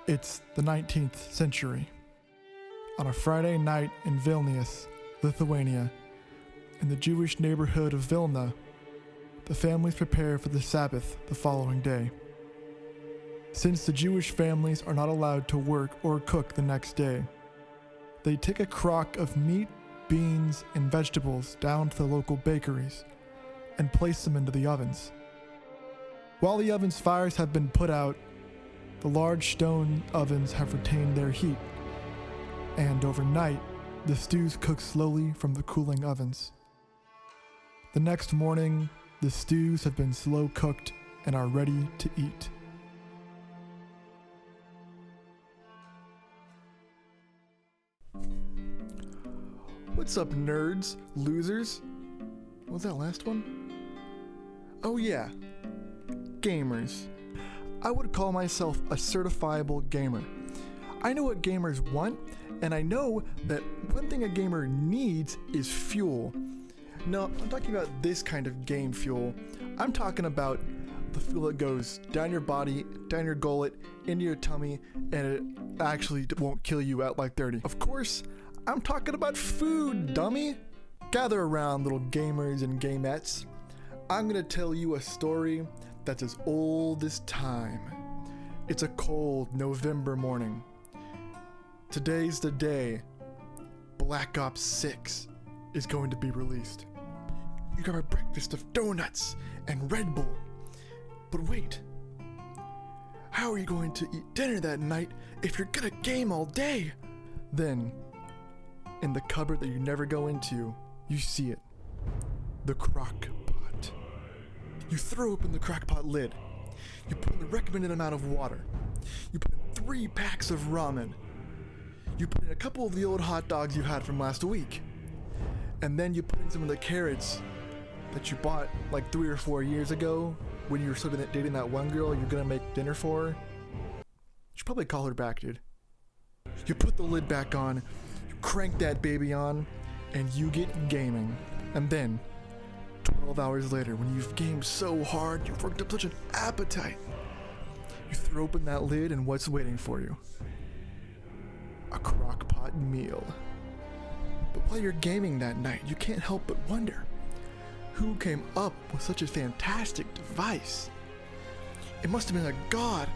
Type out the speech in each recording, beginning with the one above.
It's the 19th century. On a Friday night in Vilnius, Lithuania, in the Jewish neighborhood of Vilna, the families prepare for the Sabbath the following day. Since the Jewish families are not allowed to work or cook the next day, they take a crock of meat, beans, and vegetables down to the local bakeries and place them into the ovens. While the oven's fires have been put out, the large stone ovens have retained their heat, and overnight, the stews cook slowly from the cooling ovens. The next morning, the stews have been slow cooked and are ready to eat. What's up, nerds, losers? What was that last one? Oh yeah, gamers. I would call myself a certifiable gamer. I know what gamers want, and I know that one thing a gamer needs is fuel. No, I'm talking about this kind of game fuel. I'm talking about the fuel that goes down your body, down your gullet, into your tummy, and it actually won't kill you at like 30. Of course, I'm talking about food, dummy! Gather around, little gamers and gamettes. I'm gonna tell you a story that's as old as time. It's a cold November morning. Today's the day Black Ops 6 is going to be released. You grab a breakfast of donuts and Red Bull. But wait, how are you going to eat dinner that night if you're gonna game all day? Then, in the cupboard that you never go into, you see it. The Crock-Pot. You throw open the Crock-Pot lid. You put in the recommended amount of water. You put in 3 packs of ramen. You put in a couple of the old hot dogs you had from last week. And then you put in some of the carrots that you bought like 3 or 4 years ago when you were sort of dating that one girl you're gonna make dinner for. You should probably call her back, dude. You put the lid back on, you crank that baby on, and you get gaming. And then, 12 hours later, when you've gamed so hard, you've worked up such an appetite, you throw open that lid and what's waiting for you? A Crock-Pot meal. But while you're gaming that night, you can't help but wonder, who came up with such a fantastic device? It must have been a god.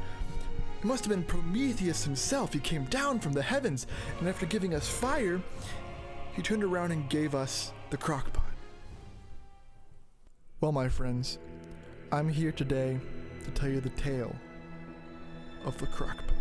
It must have been Prometheus himself. He came down from the heavens, and after giving us fire, he turned around and gave us the Crock-Pot. Well, my friends, I'm here today to tell you the tale of the Crock-Pot.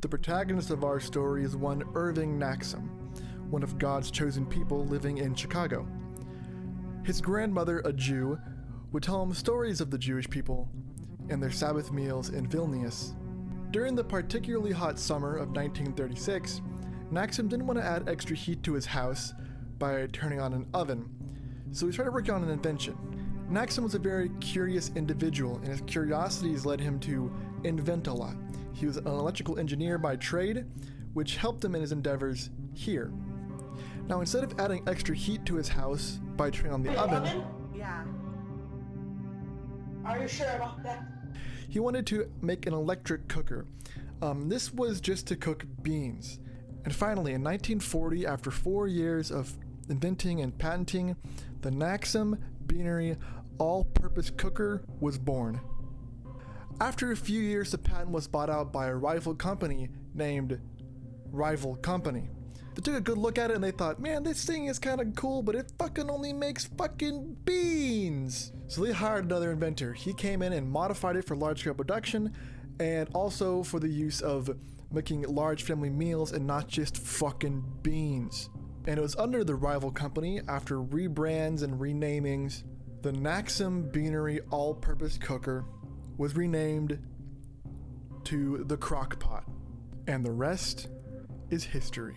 The protagonist of our story is one Irving Maxim, one of God's chosen people living in Chicago. His grandmother, a Jew, would tell him stories of the Jewish people and their Sabbath meals in Vilnius. During the particularly hot summer of 1936, Maxim didn't want to add extra heat to his house by turning on an oven, so he started working on an invention. Maxim was a very curious individual, and his curiosities led him to invent a lot. He was an electrical engineer by trade, which helped him in his endeavors here. Now, instead of adding extra heat to his house by turning on the oven, yeah. Are you sure about that? He wanted to make an electric cooker. This was just to cook beans. And finally, in 1940, after 4 years of inventing and patenting, the Maxim Beanery all-purpose cooker was born. After a few years, the patent was bought out by a rival company named Rival Company. They took a good look at it and they thought, man, this thing is kind of cool, but it fucking only makes fucking beans. So they hired another inventor. He came in and modified it for large-scale production and also for the use of making large family meals and not just fucking beans. And it was under the Rival Company, after rebrands and renamings, the Maxim Beanery all-purpose cooker was renamed to the Crock-Pot. And the rest is history.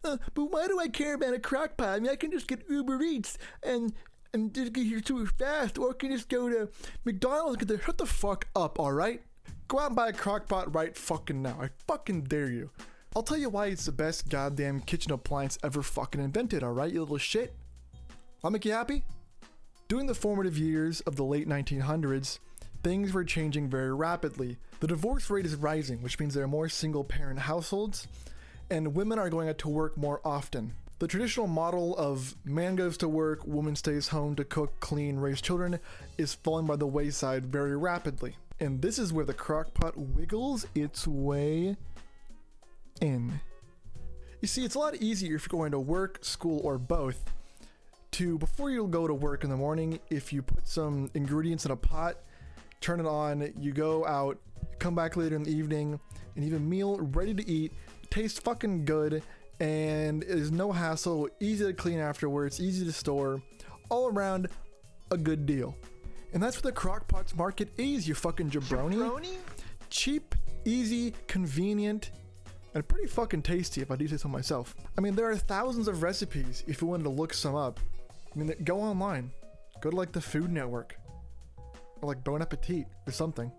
But why do I care about a Crock-Pot? I mean, I can just get Uber Eats and just get here super fast, or I can just go to McDonald's and get there. Shut the fuck up, alright? Go out and buy a Crock-Pot right fucking now. I fucking dare you. I'll tell you why it's the best goddamn kitchen appliance ever fucking invented, alright, you little shit? I'll make you happy? During the formative years of the late 1900s, things were changing very rapidly. The divorce rate is rising, which means there are more single-parent households, and women are going out to work more often. The traditional model of man goes to work, woman stays home to cook, clean, raise children is falling by the wayside very rapidly. And this is where the Crock-Pot wiggles its way in. You see, it's a lot easier if you're going to work, school, or both to, before you go to work in the morning, if you put some ingredients in a pot, turn it on, you go out, come back later in the evening, and you have a meal ready to eat, tastes fucking good, and is no hassle, easy to clean afterwards, easy to store, all around a good deal. And that's what the Crock-Pot's market is, you fucking jabroni. Cheap, easy, convenient, and pretty fucking tasty if I do say so myself. I mean, there are thousands of recipes if you wanted to look some up. I mean, go online. Go to like the Food Network. Or like Bon Appetit or something.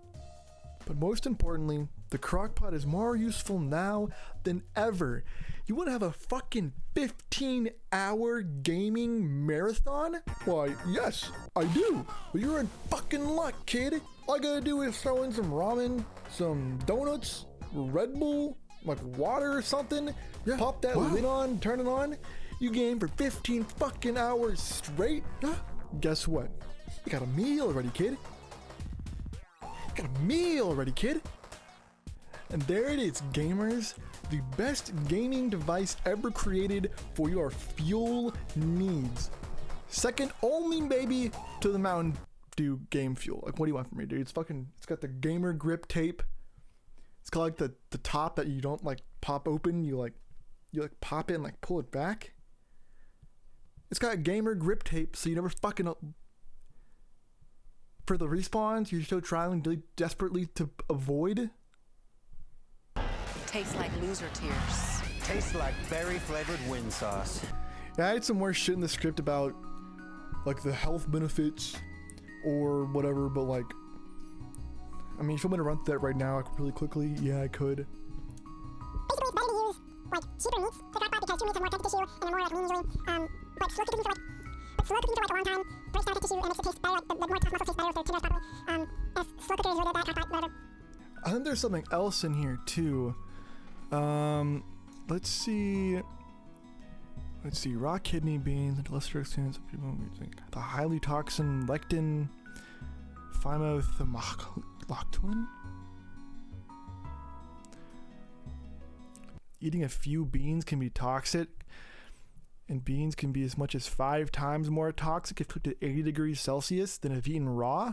But most importantly, the Crock-Pot is more useful now than ever. You want to have a fucking 15-hour gaming marathon? Why, yes, I do. Well, you're in fucking luck, kid. All I gotta do is throw in some ramen, some donuts, Red Bull, like water or something. Yeah. Pop that lid on, turn it on. You game for 15 fucking hours straight. Guess what? You got a meal already, kid. Got a meal already, kid. And there it is, gamers. The best gaming device ever created for your fuel needs. Second only, maybe, to the Mountain Dew game fuel. Like, what do you want from me, dude? It's got the gamer grip tape. It's got like the top that you don't like pop open. You pop it and like pull it back. It's got gamer grip tape, so you never fucking up. For the respawns, you're still trying desperately to avoid. Tastes like loser tears. Tastes like berry-flavored wind sauce. Yeah, I had some more shit in the script about like the health benefits or whatever, but like, I mean, if I'm gonna run through that right now, like really quickly, yeah, I could. Basically, it's better to use like cheaper meats to Crock-Pot because 2 meats have more connective tissue and are more like lean usually. But slow cooking for like a long time breaks down the tissue and makes it taste better. Like the more tough muscles taste better if they're tended properly. As slow cooker is really bad Crock-Pot, whatever. I think there's something else in here too. Let's see. Raw kidney beans, lesser extent, the highly toxin lectin, phymothymoglobulin. Eating a few beans can be toxic, and beans can be as much as 5 times more toxic if cooked at 80 degrees Celsius than if eaten raw.